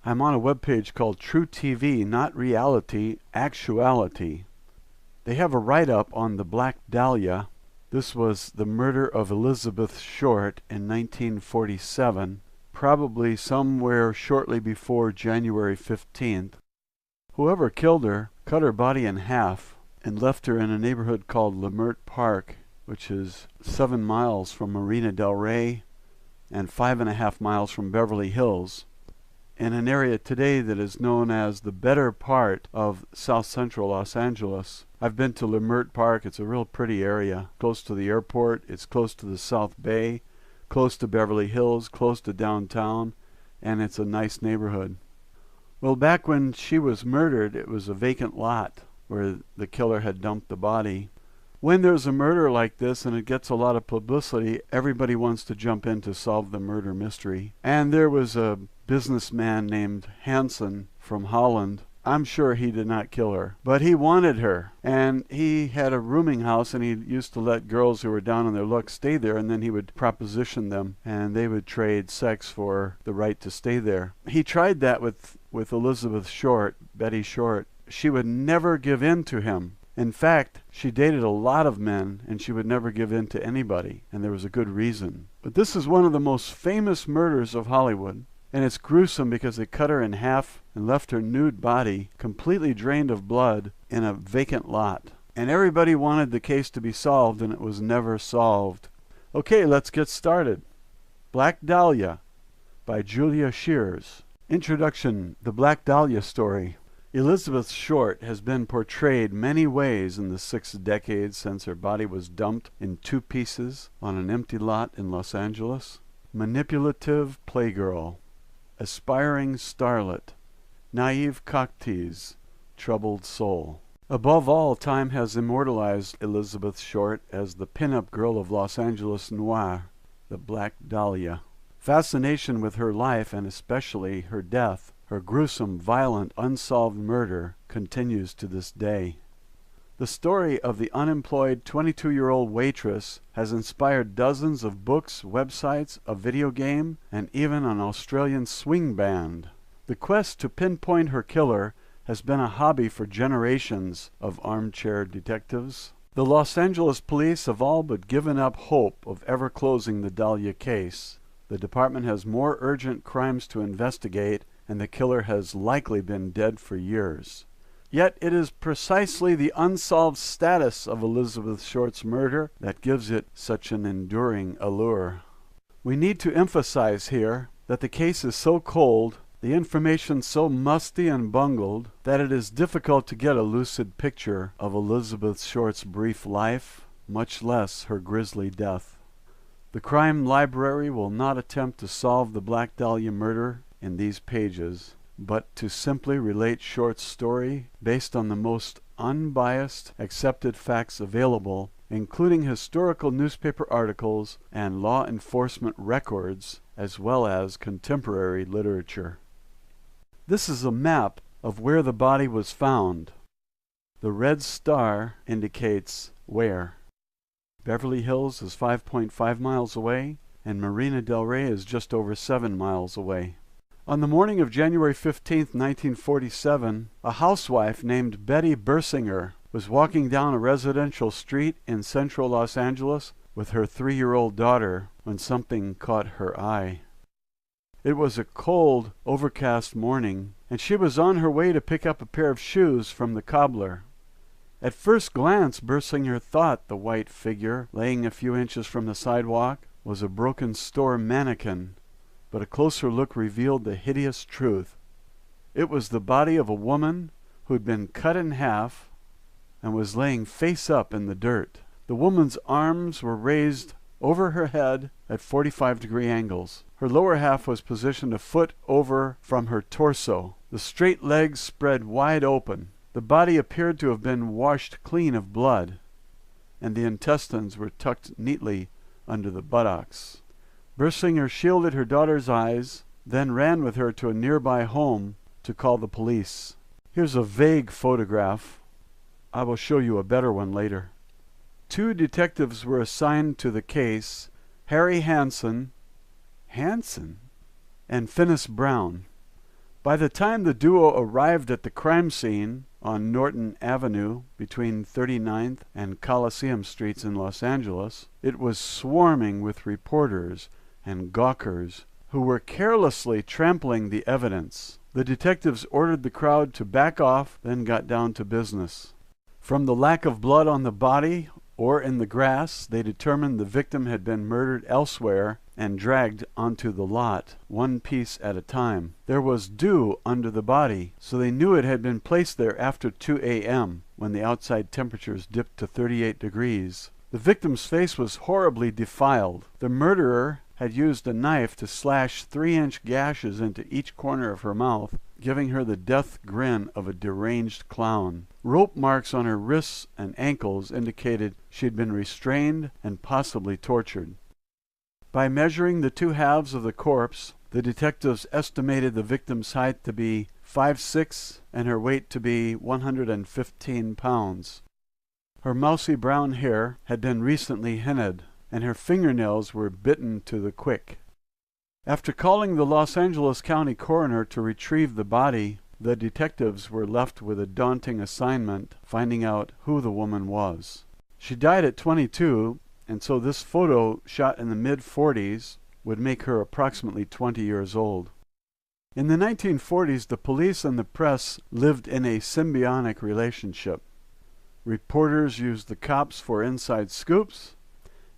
I'm on a webpage called True TV, Not Reality, Actuality. They have a write-up on the Black Dahlia. This was the murder of Elizabeth Short in 1947, probably somewhere shortly before January 15th. Whoever killed her cut her body in half and left her in a neighborhood called Leimert Park, which is 7 miles from Marina del Rey and 5.5 miles from Beverly Hills, in an area today that is known as the better part of South Central Los Angeles. I've been to Leimert Park. It's a real pretty area, close to the airport. It's close to the South Bay, close to Beverly Hills, close to downtown, and it's a nice neighborhood. Well, back when she was murdered, it was a vacant lot where the killer had dumped the body. When there's a murder like this and it gets a lot of publicity, everybody wants to jump in to solve the murder mystery. And there was a businessman named Hansen from Holland. I'm sure he did not kill her, but he wanted her. And he had a rooming house, and he used to let girls who were down on their luck stay there, and then he would proposition them, and they would trade sex for the right to stay there. He tried that with Elizabeth Short, Betty Short. She would never give in to him. In fact, she dated a lot of men, and she would never give in to anybody, and there was a good reason. But this is one of the most famous murders of Hollywood, and it's gruesome because they cut her in half and left her nude body completely drained of blood in a vacant lot. And everybody wanted the case to be solved, and it was never solved. Okay, let's get started. Black Dahlia by Julia Shears. Introduction: The Black Dahlia Story. Elizabeth Short has been portrayed many ways in the 6 decades since her body was dumped in 2 pieces on an empty lot in Los Angeles. Manipulative playgirl, aspiring starlet, naive cocktease, troubled soul. Above all, time has immortalized Elizabeth Short as the pin-up girl of Los Angeles noir, the Black Dahlia. Fascination with her life, and especially her death, her gruesome, violent, unsolved murder, continues to this day. The story of the unemployed 22-year-old waitress has inspired dozens of books, websites, a video game, and even an Australian swing band. The quest to pinpoint her killer has been a hobby for generations of armchair detectives. The Los Angeles police have all but given up hope of ever closing the Dahlia case. The department has more urgent crimes to investigate, and the killer has likely been dead for years. Yet it is precisely the unsolved status of Elizabeth Short's murder that gives it such an enduring allure. We need to emphasize here that the case is so cold, the information so musty and bungled, that it is difficult to get a lucid picture of Elizabeth Short's brief life, much less her grisly death. The Crime Library will not attempt to solve the Black Dahlia murder in these pages, but to simply relate Short's story based on the most unbiased, accepted facts available, including historical newspaper articles and law enforcement records, as well as contemporary literature. This is a map of where the body was found. The red star indicates where. Beverly Hills is 5.5 miles away, and Marina del Rey is just over 7 miles away. On the morning of January 15, 1947, a housewife named Betty Bersinger was walking down a residential street in central Los Angeles with her 3-year-old daughter when something caught her eye. It was a cold, overcast morning, and she was on her way to pick up a pair of shoes from the cobbler. At first glance, Bersinger thought the white figure laying a few inches from the sidewalk was a broken store mannequin, but a closer look revealed the hideous truth. It was the body of a woman who'd been cut in half and was laying face up in the dirt. The woman's arms were raised over her head at 45-degree angles. Her lower half was positioned a foot over from her torso. The straight legs spread wide open. The body appeared to have been washed clean of blood, and the intestines were tucked neatly under the buttocks. Bersinger shielded her daughter's eyes, then ran with her to a nearby home to call the police. Here's a vague photograph. I will show you a better one later. 2 detectives were assigned to the case, Harry Hansen and Finis Brown. By the time the duo arrived at the crime scene on Norton Avenue between 39th and Coliseum Streets in Los Angeles, it was swarming with reporters and gawkers who were carelessly trampling the evidence. The detectives ordered the crowd to back off, then got down to business. From the lack of blood on the body or in the grass, they determined the victim had been murdered elsewhere and dragged onto the lot, one piece at a time. There was dew under the body, so they knew it had been placed there after 2 a.m., when the outside temperatures dipped to 38 degrees. The victim's face was horribly defiled. The murderer had used a knife to slash 3-inch gashes into each corner of her mouth, giving her the death grin of a deranged clown. Rope marks on her wrists and ankles indicated she had been restrained and possibly tortured. By measuring the two halves of the corpse, the detectives estimated the victim's height to be 5'6" and her weight to be 115 pounds. Her mousy brown hair had been recently hinned, and her fingernails were bitten to the quick. After calling the Los Angeles County coroner to retrieve the body, the detectives were left with a daunting assignment, finding out who the woman was. She died at 22, and so this photo, shot in the mid-40s, would make her approximately 20 years old. In the 1940s, the police and the press lived in a symbiotic relationship. Reporters used the cops for inside scoops,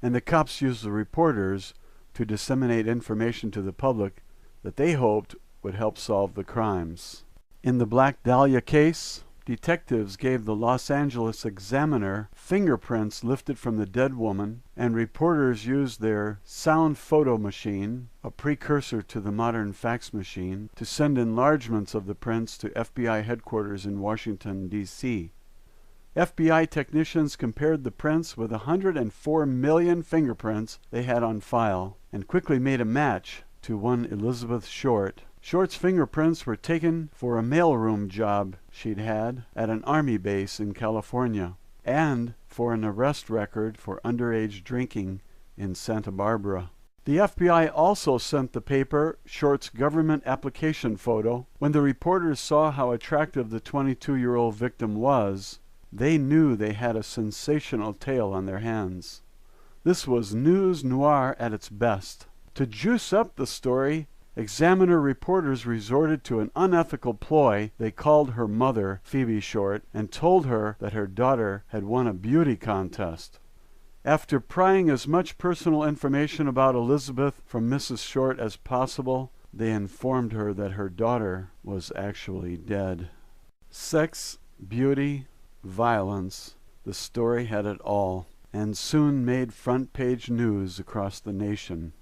and the cops used the reporters to disseminate information to the public that they hoped would help solve the crimes. In the Black Dahlia case, detectives gave the Los Angeles Examiner fingerprints lifted from the dead woman, and reporters used their sound photo machine, a precursor to the modern fax machine, to send enlargements of the prints to FBI headquarters in Washington, D.C. FBI technicians compared the prints with 104 million fingerprints they had on file, and quickly made a match to one Elizabeth Short. Short's fingerprints were taken for a mailroom job she'd had at an army base in California, and for an arrest record for underage drinking in Santa Barbara. The FBI also sent the paper Short's government application photo. When the reporters saw how attractive the 22-year-old victim was, they knew they had a sensational tale on their hands. This was news noir at its best. To juice up the story, Examiner reporters resorted to an unethical ploy. They called her mother, Phoebe Short, and told her that her daughter had won a beauty contest. After prying as much personal information about Elizabeth from Mrs. Short as possible, they informed her that her daughter was actually dead. Sex, beauty, violence, the story had it all, and soon made front-page news across the nation.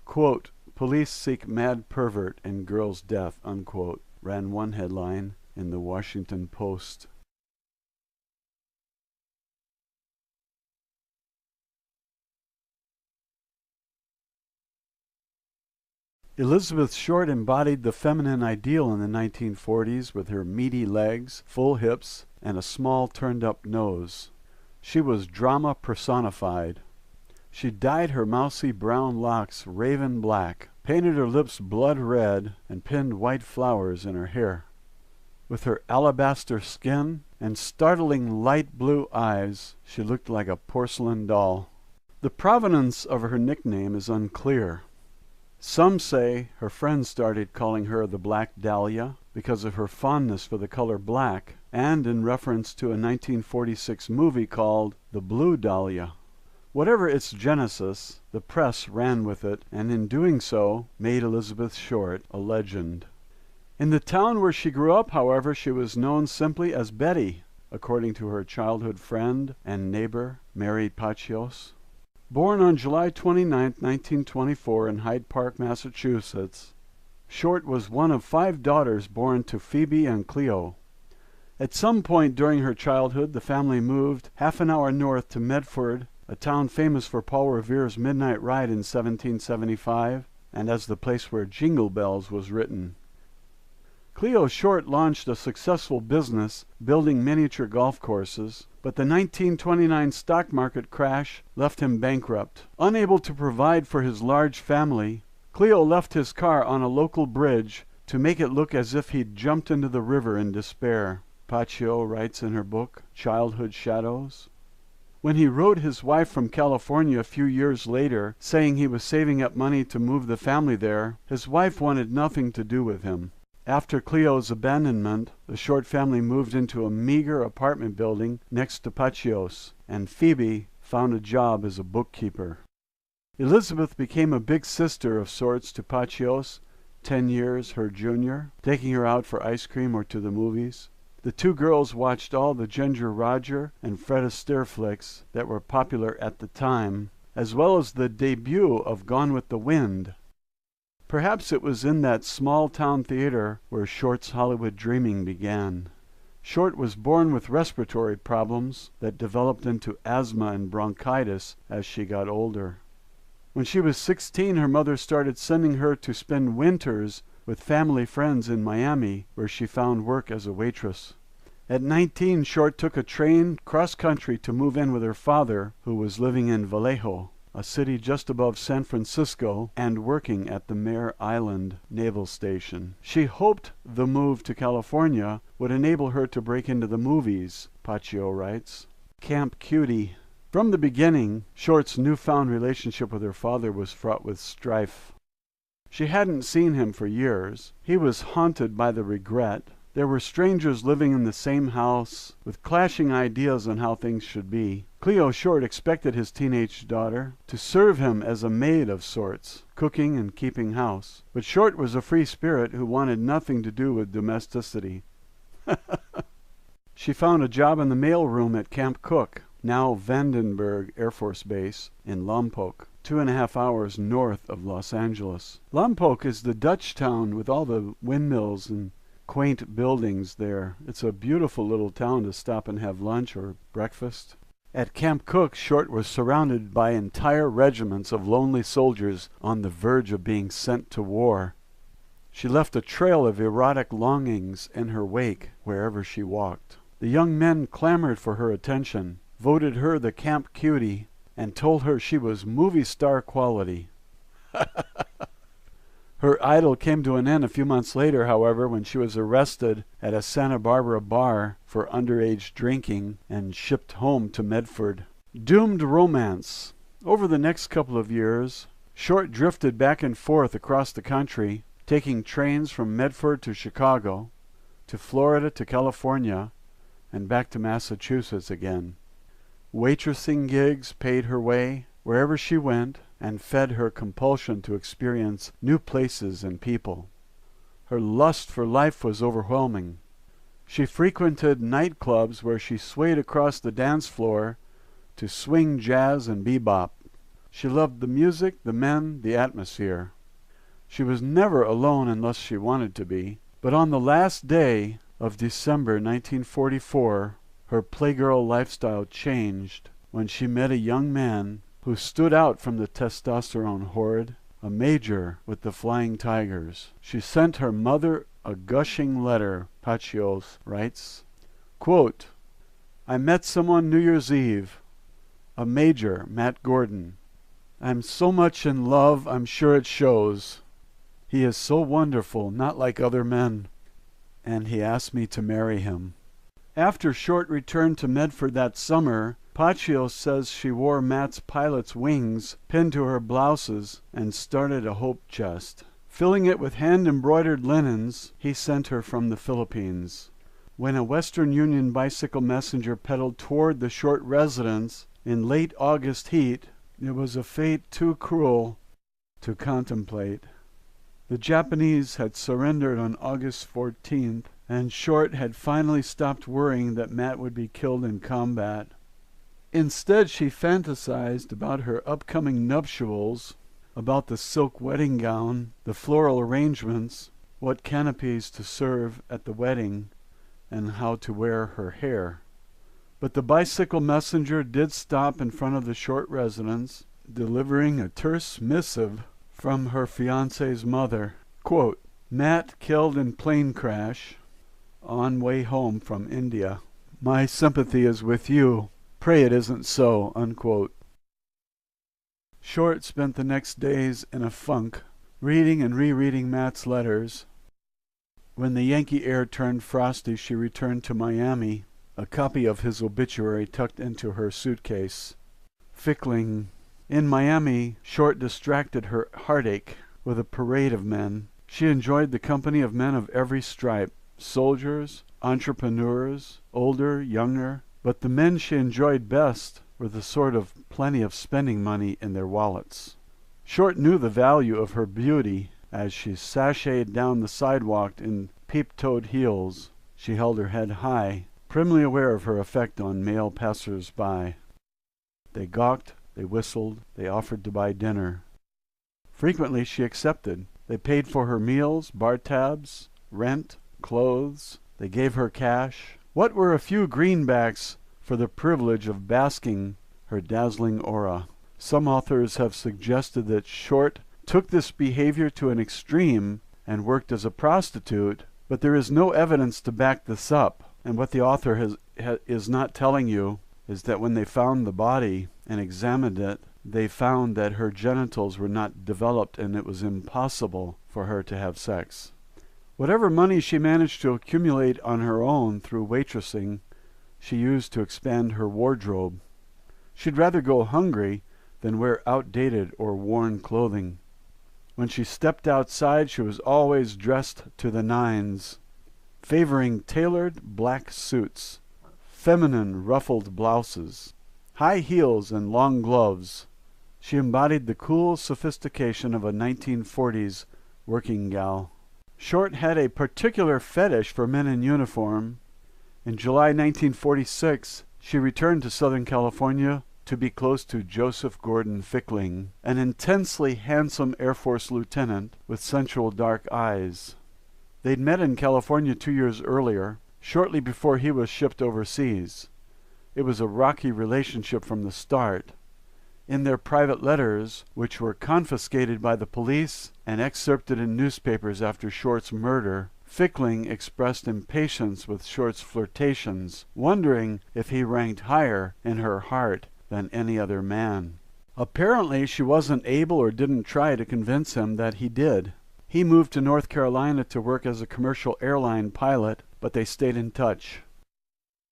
Quote, "Police seek mad pervert in girl's death," unquote, ran one headline in the Washington Post. Elizabeth Short embodied the feminine ideal in the 1940s with her meaty legs, full hips, and a small turned-up nose. She was drama personified. She dyed her mousy brown locks raven black, painted her lips blood red, and pinned white flowers in her hair. With her alabaster skin and startling light blue eyes, she looked like a porcelain doll. The provenance of her nickname is unclear. Some say her friends started calling her the Black Dahlia because of her fondness for the color black, and in reference to a 1946 movie called The Blue Dahlia. Whatever its genesis, the press ran with it, and in doing so made Elizabeth Short a legend. In the town where she grew up, however, she was known simply as Betty, according to her childhood friend and neighbor, Mary Pachios. Born on July 29, 1924 in Hyde Park, Massachusetts, Short was one of 5 daughters born to Phoebe and Cleo. At some point during her childhood, the family moved half an hour north to Medford, a town famous for Paul Revere's Midnight Ride in 1775, and as the place where Jingle Bells was written. Cleo Short launched a successful business building miniature golf courses, but the 1929 stock market crash left him bankrupt. Unable to provide for his large family, Cleo left his car on a local bridge to make it look as if he'd jumped into the river in despair, Pacio writes in her book, Childhood Shadows. When he wrote his wife from California a few years later, saying he was saving up money to move the family there, his wife wanted nothing to do with him. After Cleo's abandonment, the Short family moved into a meager apartment building next to Pacio's, and Phoebe found a job as a bookkeeper. Elizabeth became a big sister of sorts to Pacio's, 10 years her junior, taking her out for ice cream or to the movies. The two girls watched all the Ginger Roger and Fred Astaire flicks that were popular at the time, as well as the debut of Gone with the Wind. Perhaps it was in that small-town theater where Short's Hollywood dreaming began. Short was born with respiratory problems that developed into asthma and bronchitis as she got older. When she was 16, her mother started sending her to spend winters with family friends in Miami, where she found work as a waitress. At 19, Short took a train cross-country to move in with her father, who was living in Vallejo, a city just above San Francisco, and working at the Mare Island Naval Station. She hoped the move to California would enable her to break into the movies, Pacio writes. Camp Cutie. From the beginning, Short's newfound relationship with her father was fraught with strife. She hadn't seen him for years. He was haunted by the regret. There were strangers living in the same house, with clashing ideas on how things should be. Cleo Short expected his teenage daughter to serve him as a maid of sorts, cooking and keeping house. But Short was a free spirit who wanted nothing to do with domesticity. She found a job in the mailroom at Camp Cook, now Vandenberg Air Force Base, in Lompoc, 2.5 hours north of Los Angeles. Lompoc is the Dutch town with all the windmills and quaint buildings there. It's a beautiful little town to stop and have lunch or breakfast. At Camp Cook, Short was surrounded by entire regiments of lonely soldiers on the verge of being sent to war. She left a trail of erotic longings in her wake wherever she walked. The young men clamored for her attention, voted her the Camp Cutie, and told her she was movie star quality. Her idyll came to an end a few months later, however, when she was arrested at a Santa Barbara bar for underage drinking and shipped home to Medford. Doomed romance. Over the next couple of years, Short drifted back and forth across the country, taking trains from Medford to Chicago, to Florida to California, and back to Massachusetts again. Waitressing gigs paid her way wherever she went and fed her compulsion to experience new places and people. Her lust for life was overwhelming. She frequented nightclubs where she swayed across the dance floor to swing jazz and bebop. She loved the music, the men, the atmosphere. She was never alone unless she wanted to be, but on the last day of December 1944, her playgirl lifestyle changed when she met a young man who stood out from the testosterone horde, a major with the Flying Tigers. She sent her mother a gushing letter, Pacio writes. Quote, I met someone New Year's Eve, a major, Matt Gordon. I'm so much in love, I'm sure it shows. He is so wonderful, not like other men. And he asked me to marry him. After Short returned to Medford that summer, Pacio says she wore Matt's pilot's wings pinned to her blouses and started a hope chest. Filling it with hand-embroidered linens he sent her from the Philippines. When a Western Union bicycle messenger pedaled toward the Short residence in late August heat, it was a fate too cruel to contemplate. The Japanese had surrendered on August 14th, and Short had finally stopped worrying that Matt would be killed in combat. Instead, she fantasized about her upcoming nuptials, about the silk wedding gown, the floral arrangements, what canopies to serve at the wedding, and how to wear her hair. But the bicycle messenger did stop in front of the Short residence, delivering a terse missive from her fiancé's mother. Quote, Matt killed in plane crash on way home from India. My sympathy is with you. Pray it isn't so, unquote. Short spent the next days in a funk, reading and rereading Matt's letters. When the Yankee air turned frosty, she returned to Miami, a copy of his obituary tucked into her suitcase. Fickling. In Miami, Short distracted her heartache with a parade of men. She enjoyed the company of men of every stripe, soldiers, entrepreneurs, older, younger, but the men she enjoyed best were the sort of plenty of spending money in their wallets. Short knew the value of her beauty as she sashayed down the sidewalk in peep-toed heels. She held her head high, primly aware of her effect on male passers-by. They gawked, they whistled, they offered to buy dinner. Frequently she accepted. They paid for her meals, bar tabs, rent, clothes. They gave her cash. What were a few greenbacks for the privilege of basking her dazzling aura? Some authors have suggested that Short took this behavior to an extreme and worked as a prostitute, but there is no evidence to back this up. And what the author is not telling you is that when they found the body and examined it, they found that her genitals were not developed and it was impossible for her to have sex. Whatever money she managed to accumulate on her own through waitressing, she used to expand her wardrobe. She'd rather go hungry than wear outdated or worn clothing. When she stepped outside, she was always dressed to the nines, favoring tailored black suits, feminine ruffled blouses, high heels and long gloves. She embodied the cool sophistication of a 1940s working gal. Short had a particular fetish for men in uniform. In July 1946, she returned to Southern California to be close to Joseph Gordon Fickling, an intensely handsome Air Force lieutenant with sensual dark eyes. They'd met in California 2 years earlier, shortly before he was shipped overseas. It was a rocky relationship from the start. In their private letters, which were confiscated by the police and excerpted in newspapers after Short's murder, Fickling expressed impatience with Short's flirtations, wondering if he ranked higher in her heart than any other man. Apparently she wasn't able or didn't try to convince him that he did. He moved to North Carolina to work as a commercial airline pilot, but they stayed in touch.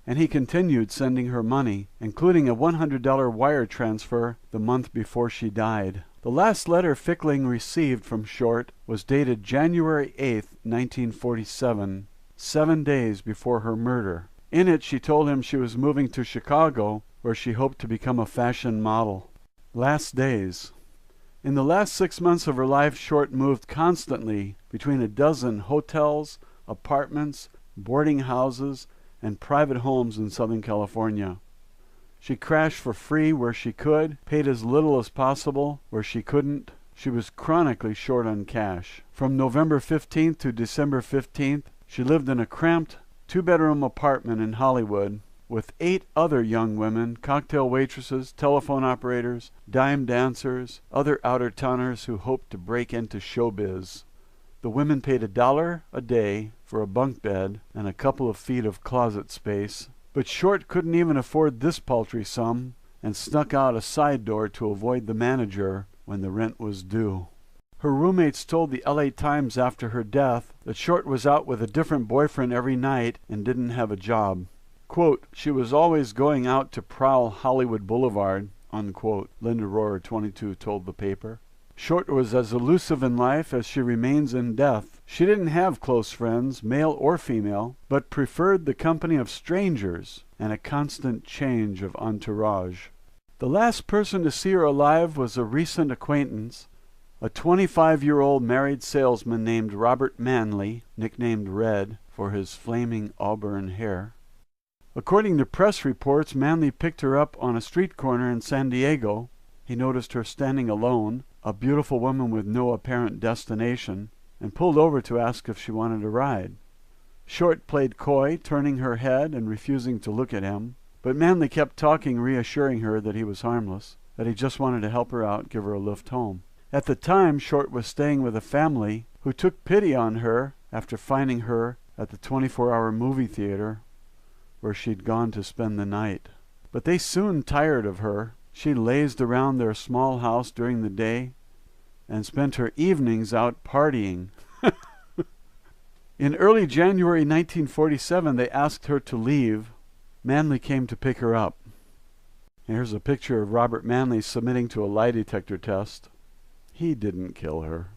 And he continued sending her money, including a $100 wire transfer the month before she died. The last letter Fickling received from Short was dated January 8, 1947, 7 days before her murder. In it, she told him she was moving to Chicago, where she hoped to become a fashion model. Last days. In the last 6 months of her life, Short moved constantly between a dozen hotels, apartments, boarding houses, and private homes in Southern California. She crashed for free where she could, paid as little as possible where she couldn't. She was chronically short on cash. From November 15th to December 15th, she lived in a cramped 2-bedroom apartment in Hollywood with 8 other young women, cocktail waitresses, telephone operators, dime dancers, other outer-towners who hoped to break into showbiz. The women paid $1 a day for a bunk bed and a couple of feet of closet space, but Short couldn't even afford this paltry sum and snuck out a side door to avoid the manager when the rent was due. Her roommates told the LA Times after her death that Short was out with a different boyfriend every night and didn't have a job. Quote, "She was always going out to prowl Hollywood Boulevard," unquote, Linda Rohrer, 22, told the paper. Short was as elusive in life as she remains in death. She didn't have close friends, male or female, but preferred the company of strangers and a constant change of entourage. The last person to see her alive was a recent acquaintance, a 25-year-old married salesman named Robert Manley, nicknamed Red for his flaming auburn hair. According to press reports, Manley picked her up on a street corner in San Diego. He noticed her standing alone, a beautiful woman with no apparent destination, and pulled over to ask if she wanted a ride. Short played coy, turning her head and refusing to look at him, but Manley kept talking, reassuring her that he was harmless, that he just wanted to help her out, give her a lift home. At the time, Short was staying with a family who took pity on her after finding her at the 24-hour movie theater where she'd gone to spend the night. But they soon tired of her. She lazed around their small house during the day and spent her evenings out partying. In early January 1947, they asked her to leave. Manley came to pick her up. Here's a picture of Robert Manley submitting to a lie detector test. He didn't kill her.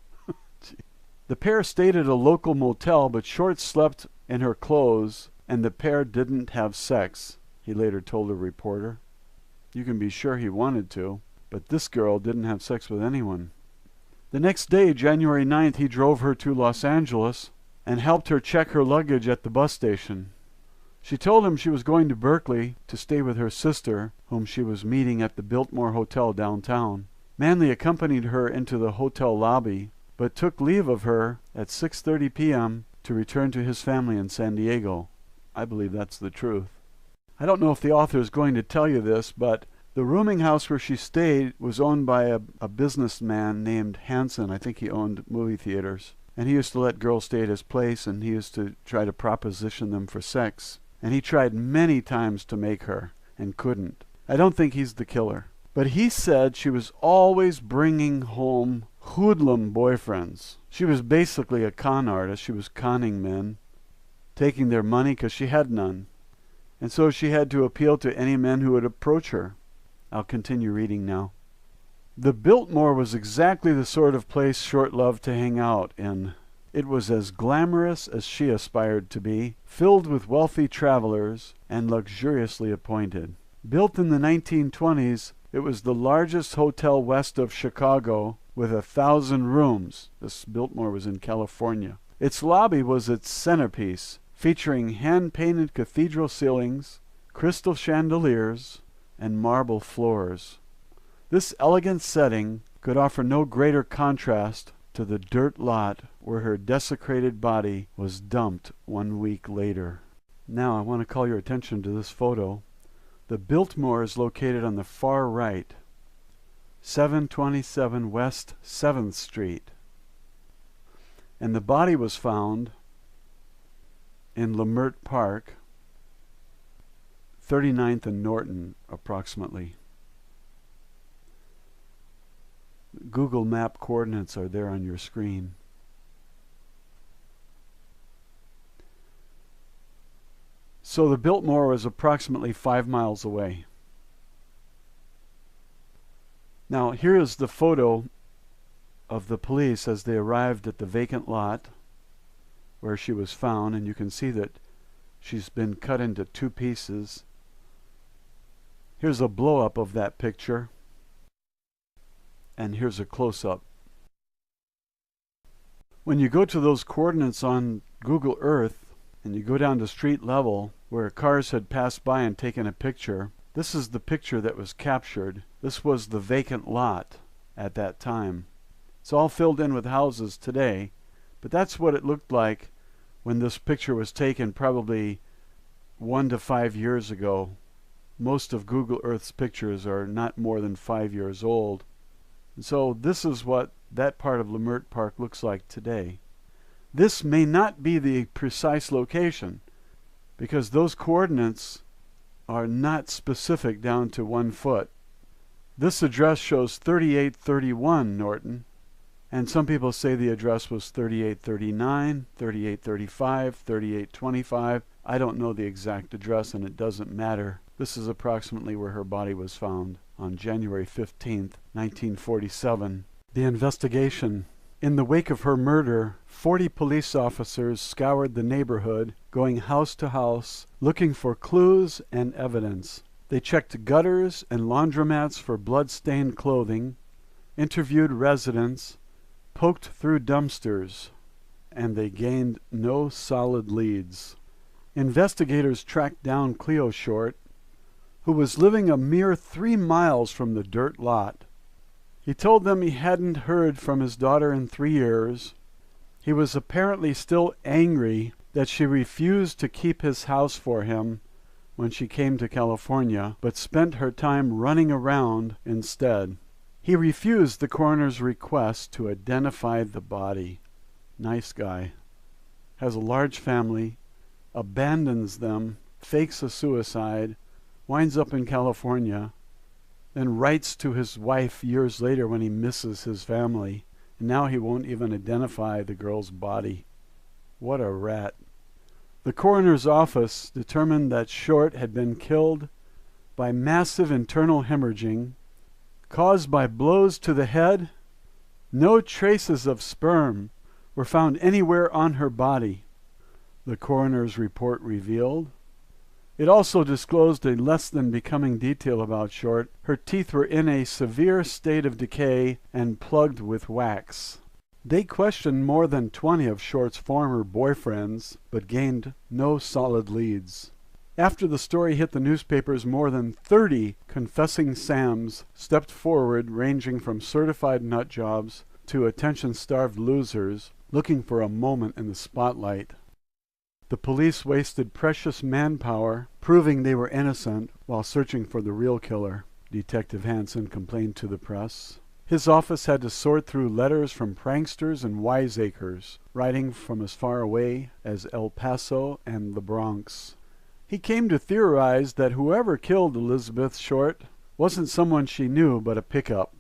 The pair stayed at a local motel, but Short slept in her clothes, and the pair didn't have sex, he later told a reporter. You can be sure he wanted to, but this girl didn't have sex with anyone. The next day, January 9th, he drove her to Los Angeles and helped her check her luggage at the bus station. She told him she was going to Berkeley to stay with her sister, whom she was meeting at the Biltmore Hotel downtown. Manley accompanied her into the hotel lobby, but took leave of her at 6:30 p.m. to return to his family in San Diego. I believe that's the truth. I don't know if the author is going to tell you this, but the rooming house where she stayed was owned by a businessman named Hansen. I think he owned movie theaters. And he used to let girls stay at his place, and he used to try to proposition them for sex. And he tried many times to make her, and couldn't. I don't think he's the killer. But he said she was always bringing home hoodlum boyfriends. She was basically a con artist. She was conning men, taking their money because she had none. And so she had to appeal to any men who would approach her. I'll continue reading now. The Biltmore was exactly the sort of place Short loved to hang out in. It was as glamorous as she aspired to be, filled with wealthy travelers, and luxuriously appointed. Built in the 1920s, it was the largest hotel west of Chicago, with 1,000 rooms. This Biltmore was in California. Its lobby was its centerpiece, featuring hand-painted cathedral ceilings, crystal chandeliers, and marble floors. This elegant setting could offer no greater contrast to the dirt lot where her desecrated body was dumped 1 week later. Now I want to call your attention to this photo. The Biltmore is located on the far right, 727 West 7th Street. And the body was found in Lemert Park, 39th and Norton, approximately. Google map coordinates are there on your screen. So the Biltmore was approximately 5 miles away. Now here is the photo of the police as they arrived at the vacant lot where she was found, and you can see that she's been cut into 2 pieces. Here's a blow-up of that picture. And here's a close-up. When you go to those coordinates on Google Earth and you go down to street level where cars had passed by and taken a picture, this is the picture that was captured. This was the vacant lot at that time. It's all filled in with houses today, but that's what it looked like when this picture was taken, probably 1 to 5 years ago. Most of Google Earth's pictures are not more than 5 years old. And so this is what that part of Lemert Park looks like today. This may not be the precise location because those coordinates are not specific down to 1 foot. This address shows 3831 Norton, and some people say the address was 3839, 3835, 3825. I don't know the exact address, and it doesn't matter. This is approximately where her body was found on January 15th, 1947. The investigation. In the wake of her murder, 40 police officers scoured the neighborhood, going house to house, looking for clues and evidence. They checked gutters and laundromats for blood-stained clothing, interviewed residents, poked through dumpsters, and they gained no solid leads. Investigators tracked down Cleo Short, who was living a mere 3 miles from the dirt lot. He told them he hadn't heard from his daughter in 3 years. He was apparently still angry that she refused to keep his house for him when she came to California, but spent her time running around instead. He refused the coroner's request to identify the body. Nice guy. Has a large family, abandons them, fakes a suicide, winds up in California, then writes to his wife years later when he misses his family, and now he won't even identify the girl's body. What a rat. The coroner's office determined that Short had been killed by massive internal hemorrhaging caused by blows to the head. No traces of sperm were found anywhere on her body, the coroner's report revealed. It also disclosed a less than becoming detail about Short. Her teeth were in a severe state of decay and plugged with wax. They questioned more than 20 of Short's former boyfriends, but gained no solid leads. After the story hit the newspapers, more than 30 confessing Sams stepped forward, ranging from certified nut jobs to attention-starved losers looking for a moment in the spotlight. The police wasted precious manpower proving they were innocent while searching for the real killer, Detective Hansen complained to the press. His office had to sort through letters from pranksters and wiseacres, writing from as far away as El Paso and the Bronx. He came to theorize that whoever killed Elizabeth Short wasn't someone she knew, but a pickup.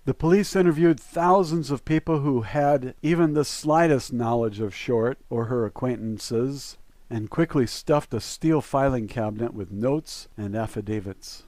The police interviewed thousands of people who had even the slightest knowledge of Short or her acquaintances, and quickly stuffed a steel filing cabinet with notes and affidavits.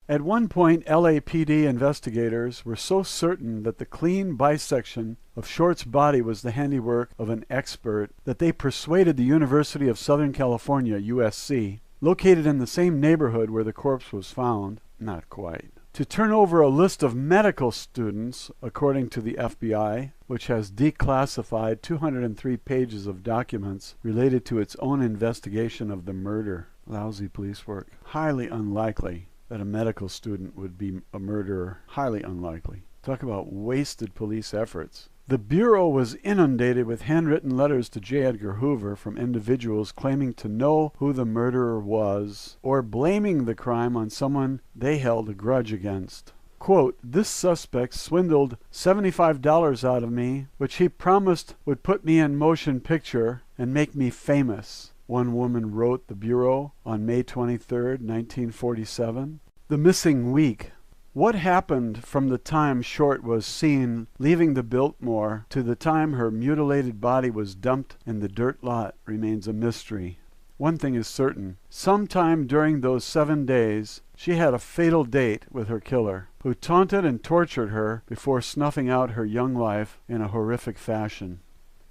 At one point, LAPD investigators were so certain that the clean bisection of Short's body was the handiwork of an expert that they persuaded the University of Southern California, USC, located in the same neighborhood where the corpse was found, not quite, to turn over a list of medical students, according to the FBI, which has declassified 203 pages of documents related to its own investigation of the murder. Lousy police work. Highly unlikely that a medical student would be a murderer. Highly unlikely. Talk about wasted police efforts. The Bureau was inundated with handwritten letters to J. Edgar Hoover from individuals claiming to know who the murderer was, or blaming the crime on someone they held a grudge against. Quote, "This suspect swindled $75 out of me, which he promised would put me in motion picture and make me famous," one woman wrote the Bureau on May 23, 1947. The missing week. What happened from the time Short was seen leaving the Biltmore to the time her mutilated body was dumped in the dirt lot remains a mystery. One thing is certain. Sometime during those 7 days, she had a fatal date with her killer, who taunted and tortured her before snuffing out her young life in a horrific fashion.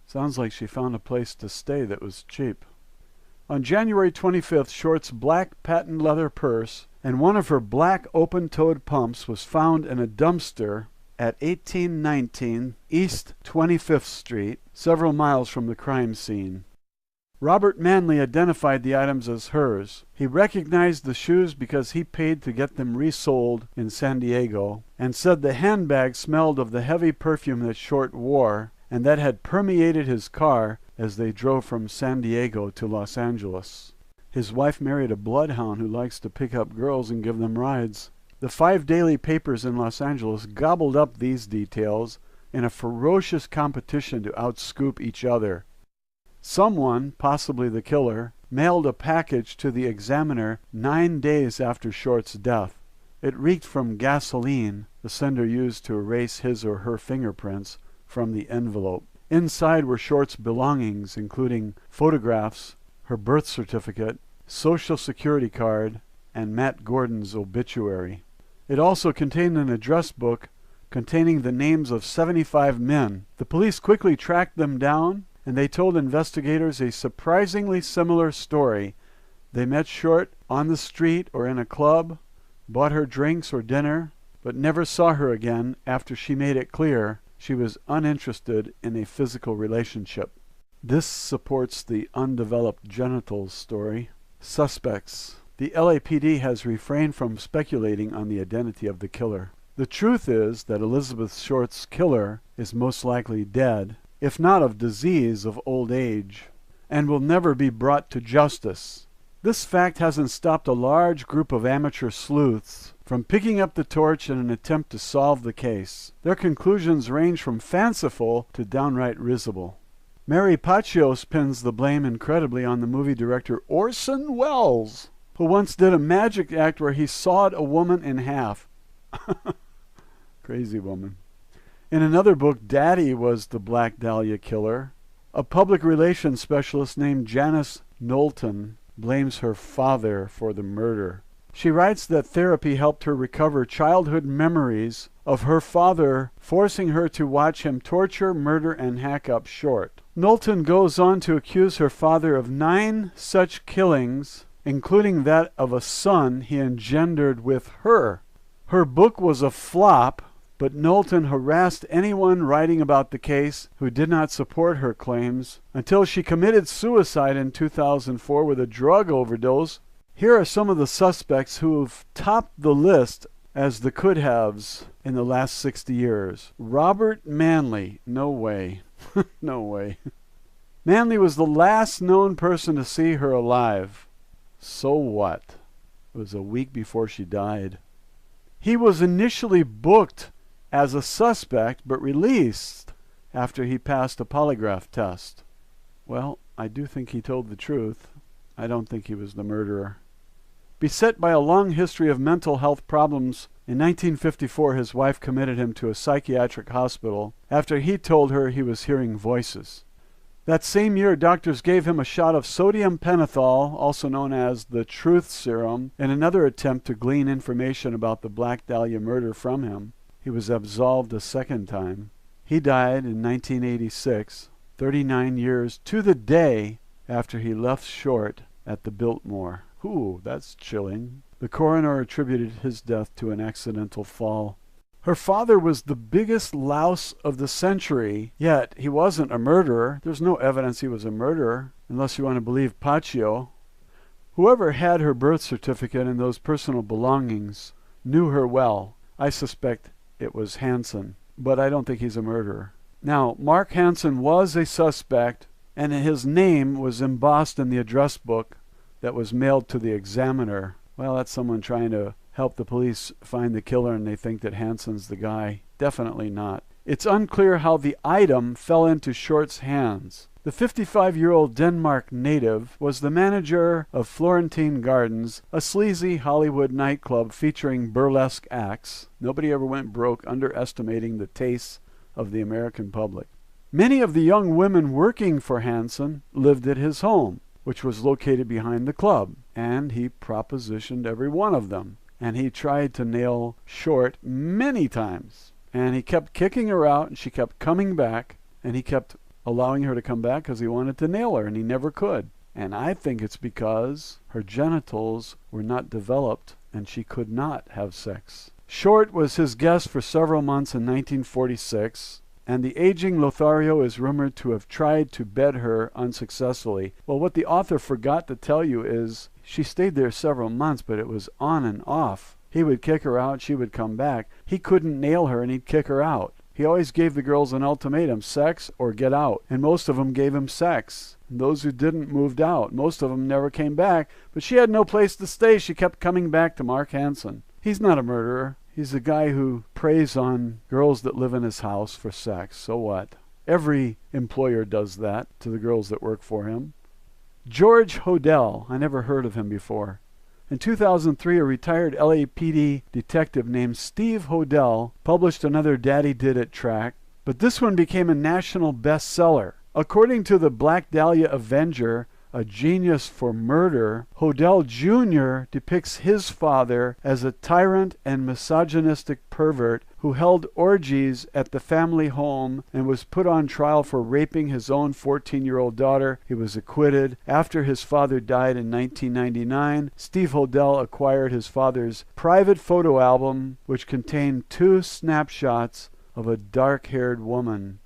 Sounds like she found a place to stay that was cheap. On January 25th, Short's black patent leather purse and one of her black open-toed pumps was found in a dumpster at 1819 East 25th Street, several miles from the crime scene. Robert Manley identified the items as hers. He recognized the shoes because he paid to get them resold in San Diego, and said the handbag smelled of the heavy perfume that Short wore and that had permeated his car as they drove from San Diego to Los Angeles. His wife married a bloodhound who likes to pick up girls and give them rides. The 5 daily papers in Los Angeles gobbled up these details in a ferocious competition to outscoop each other. Someone, possibly the killer, mailed a package to the Examiner 9 days after Short's death. It reeked from gasoline the sender used to erase his or her fingerprints from the envelope. Inside were Short's belongings, including photographs, her birth certificate, Social Security card, and Matt Gordon's obituary. It also contained an address book containing the names of 75 men. The police quickly tracked them down, and they told investigators a surprisingly similar story. They met Short on the street or in a club, bought her drinks or dinner, but never saw her again after she made it clear she was uninterested in a physical relationship. This supports the undeveloped genitals story. Suspects. The LAPD has refrained from speculating on the identity of the killer. The truth is that Elizabeth Short's killer is most likely dead, if not of disease of old age, and will never be brought to justice. This fact hasn't stopped a large group of amateur sleuths from picking up the torch in an attempt to solve the case. Their conclusions range from fanciful to downright risible. Mary Pachios pins the blame incredibly on the movie director Orson Welles, who once did a magic act where he sawed a woman in half. Crazy woman. In another book, Daddy was the Black Dahlia killer. A public relations specialist named Janice Knowlton blames her father for the murder. She writes that therapy helped her recover childhood memories of her father forcing her to watch him torture, murder, and hack up Short. Knowlton goes on to accuse her father of 9 such killings, including that of a son he engendered with her. Her book was a flop, but Knowlton harassed anyone writing about the case who did not support her claims until she committed suicide in 2004 with a drug overdose. Here are some of the suspects who have topped the list as the could-haves in the last 60 years. Robert Manley. No way. No way. Manley was the last known person to see her alive. So what? It was a week before she died. He was initially booked as a suspect, but released after he passed a polygraph test. Well, I do think he told the truth. I don't think he was the murderer. Beset by a long history of mental health problems, in 1954 his wife committed him to a psychiatric hospital after he told her he was hearing voices. That same year, doctors gave him a shot of sodium pentothal, also known as the truth serum, in another attempt to glean information about the Black Dahlia murder from him. He was absolved a second time. He died in 1986, 39 years to the day after he left Short at the Biltmore. Ooh, that's chilling. The coroner attributed his death to an accidental fall. Her father was the biggest louse of the century, yet he wasn't a murderer. There's no evidence he was a murderer, unless you want to believe Paccio. Whoever had her birth certificate and those personal belongings knew her well. I suspect it was Hansen, but I don't think he's a murderer. Now, Mark Hansen was a suspect, and his name was embossed in the address book that was mailed to the Examiner. Well, that's someone trying to help the police find the killer, and they think that Hansen's the guy. Definitely not. It's unclear how the item fell into Short's hands. The 55-year-old Denmark native was the manager of Florentine Gardens, a sleazy Hollywood nightclub featuring burlesque acts. Nobody ever went broke underestimating the tastes of the American public. Many of the young women working for Hansen lived at his home, which was located behind the club, and he propositioned every one of them. And he tried to nail Short many times. And he kept kicking her out, and she kept coming back, and he kept allowing her to come back because he wanted to nail her, and he never could. And I think it's because her genitals were not developed, and she could not have sex. Short was his guest for several months in 1946, and the aging Lothario is rumored to have tried to bed her unsuccessfully. Well, what the author forgot to tell you is she stayed there several months, but it was on and off. He would kick her out, she would come back. He couldn't nail her, and he'd kick her out. He always gave the girls an ultimatum, sex or get out. And most of them gave him sex. And those who didn't moved out. Most of them never came back, but she had no place to stay. She kept coming back to Mark Hansen. He's not a murderer. He's a guy who preys on girls that live in his house for sex. So what? Every employer does that to the girls that work for him. George Hodel. I never heard of him before. In 2003, a retired LAPD detective named Steve Hodel published another Daddy Did It tract, but this one became a national bestseller. According to the Black Dahlia Avenger, a genius for murder, Hodel Jr. depicts his father as a tyrant and misogynistic pervert who held orgies at the family home and was put on trial for raping his own 14-year-old daughter. He was acquitted. After his father died in 1999, Steve Hodel acquired his father's private photo album, which contained 2 snapshots of a dark-haired woman.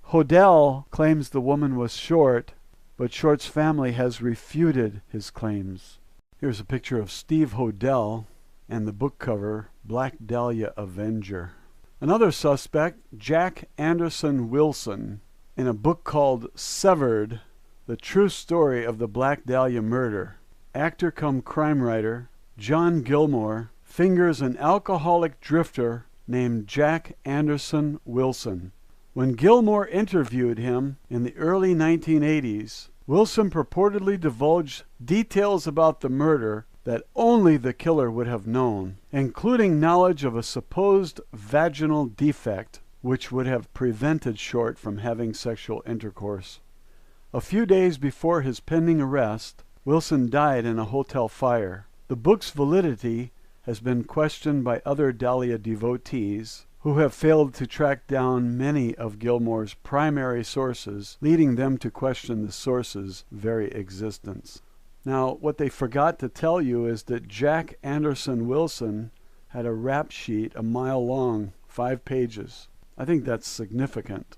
Hodel claims the woman was Short, but Short's family has refuted his claims. Here's a picture of Steve Hodel and the book cover, Black Dahlia Avenger. Another suspect, Jack Anderson Wilson, in a book called Severed, The True Story of the Black Dahlia Murder. Actor cum crime writer John Gilmore fingers an alcoholic drifter named Jack Anderson Wilson. When Gilmore interviewed him in the early 1980s, Wilson purportedly divulged details about the murder that only the killer would have known, including knowledge of a supposed vaginal defect which would have prevented Short from having sexual intercourse. A few days before his pending arrest, Wilson died in a hotel fire. The book's validity has been questioned by other Dahlia devotees who have failed to track down many of Gilmore's primary sources, leading them to question the source's very existence. Now, what they forgot to tell you is that Jack Anderson Wilson had a rap sheet a mile long, 5 pages. I think that's significant.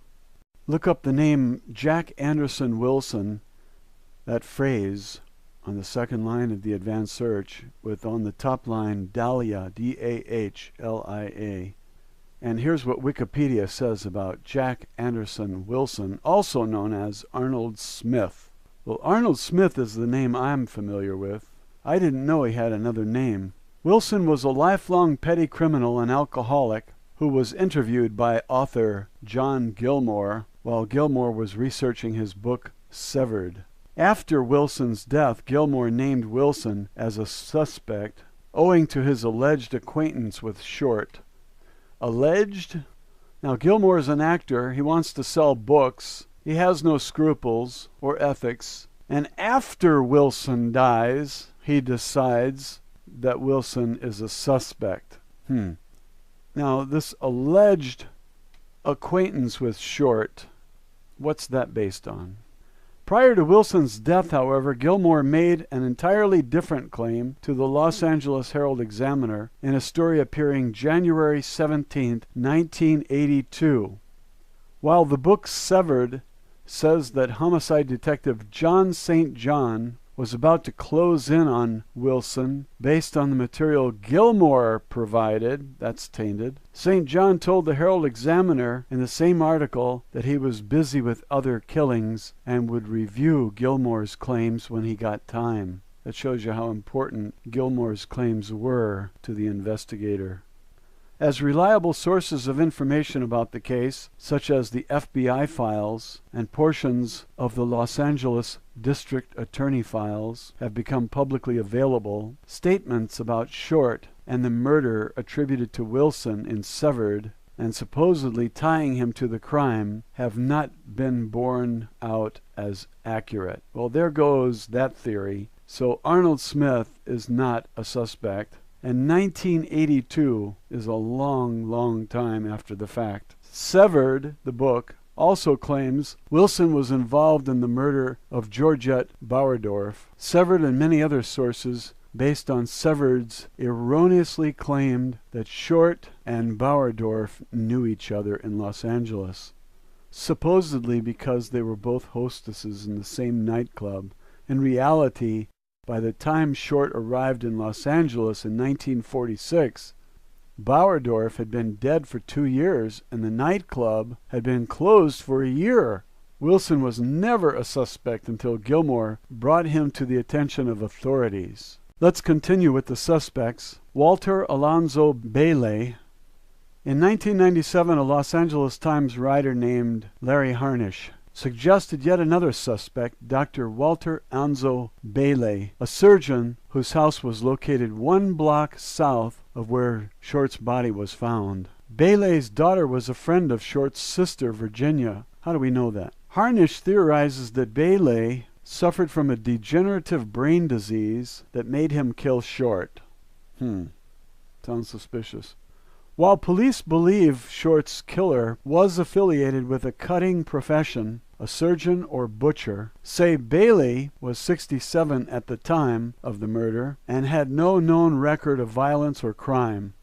Look up the name Jack Anderson Wilson, that phrase, on the second line of the advanced search, with on the top line Dahlia, D-A-H-L-I-A. And here's what Wikipedia says about Jack Anderson Wilson, also known as Arnold Smith. Well, Arnold Smith is the name I'm familiar with. I didn't know he had another name. Wilson was a lifelong petty criminal and alcoholic who was interviewed by author John Gilmore while Gilmore was researching his book Severed. After Wilson's death, Gilmore named Wilson as a suspect owing to his alleged acquaintance with Short. Alleged? Now, Gilmore is an actor. He wants to sell books. He has no scruples or ethics. And after Wilson dies, he decides that Wilson is a suspect. Now, this alleged acquaintance with Short, what's that based on? Prior to Wilson's death, however, Gilmore made an entirely different claim to the Los Angeles Herald-Examiner in a story appearing January 17, 1982. While the book Severed says that homicide detective John St. John was about to close in on Wilson based on the material Gilmore provided, that's tainted. St. John told the Herald-Examiner in the same article that he was busy with other killings and would review Gilmore's claims when he got time. That shows you how important Gilmore's claims were to the investigator. As reliable sources of information about the case, such as the FBI files and portions of the Los Angeles District Attorney files, have become publicly available, statements about Short and the murder attributed to Wilson in Severed and supposedly tying him to the crime have not been borne out as accurate. Well, there goes that theory. So Arnold Smith is not a suspect. And 1982 is a long, long time after the fact. Severed, the book, also claims Wilson was involved in the murder of Georgette Bauerdorf. Severed and many other sources, based on Severed's, erroneously claimed that Short and Bauerdorf knew each other in Los Angeles, supposedly because they were both hostesses in the same nightclub. In reality, by the time Short arrived in Los Angeles in 1946, Bauerdorf had been dead for 2 years and the nightclub had been closed for a year. Wilson was never a suspect until Gilmore brought him to the attention of authorities. Let's continue with the suspects. Walter Alonzo Bailey. In 1997, a Los Angeles Times writer named Larry Harnish suggested yet another suspect, Dr. Walter Alonzo Bailey, a surgeon whose house was located 1 block south of where Short's body was found. Bailey's daughter was a friend of Short's sister, Virginia. How do we know that? Harnish theorizes that Bailey suffered from a degenerative brain disease that made him kill Short. Sounds suspicious. While police believe Short's killer was affiliated with a cutting profession, a surgeon or butcher, say Bailey was 67 at the time of the murder and had no known record of violence or crime.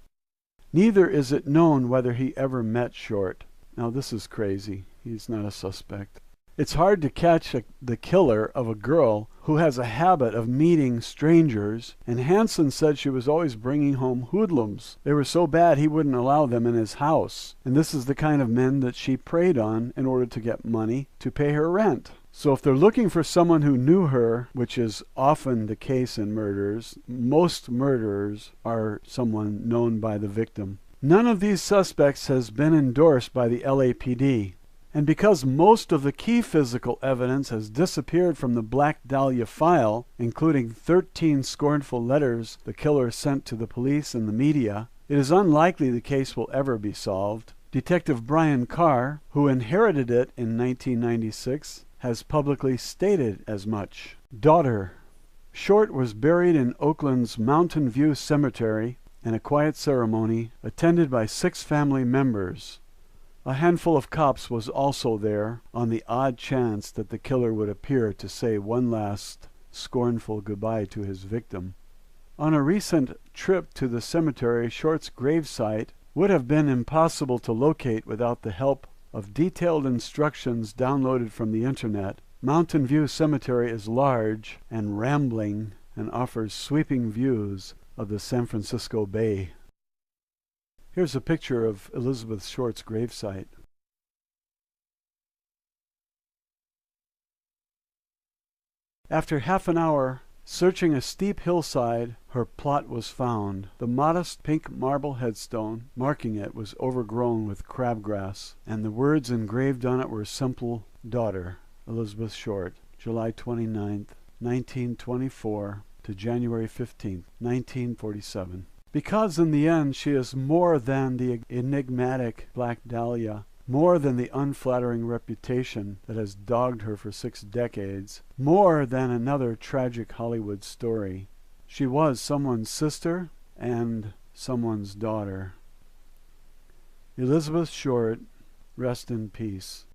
Neither is it known whether he ever met Short. Now this is crazy. He's not a suspect. It's hard to catch the killer of a girl who has a habit of meeting strangers, and Hansen said she was always bringing home hoodlums. They were so bad he wouldn't allow them in his house. And this is the kind of men that she preyed on in order to get money to pay her rent. So if they're looking for someone who knew her, which is often the case in murders, most murderers are someone known by the victim. None of these suspects has been endorsed by the LAPD. And because most of the key physical evidence has disappeared from the Black Dahlia file, including 13 scornful letters the killer sent to the police and the media, it is unlikely the case will ever be solved. Detective Brian Carr, who inherited it in 1996, has publicly stated as much. Daughter. Short was buried in Oakland's Mountain View Cemetery in a quiet ceremony attended by 6 family members. A handful of cops was also there on the odd chance that the killer would appear to say one last scornful goodbye to his victim. On a recent trip to the cemetery, Short's gravesite would have been impossible to locate without the help of detailed instructions downloaded from the internet. Mountain View Cemetery is large and rambling and offers sweeping views of the San Francisco Bay. Here's a picture of Elizabeth Short's gravesite. After half an hour searching a steep hillside, her plot was found. The modest pink marble headstone marking it was overgrown with crabgrass, and the words engraved on it were simple: Daughter, Elizabeth Short, July 29, 1924 to January 15, 1947. Because in the end she is more than the enigmatic Black Dahlia, more than the unflattering reputation that has dogged her for 6 decades, more than another tragic Hollywood story. She was someone's sister and someone's daughter. Elizabeth Short, rest in peace.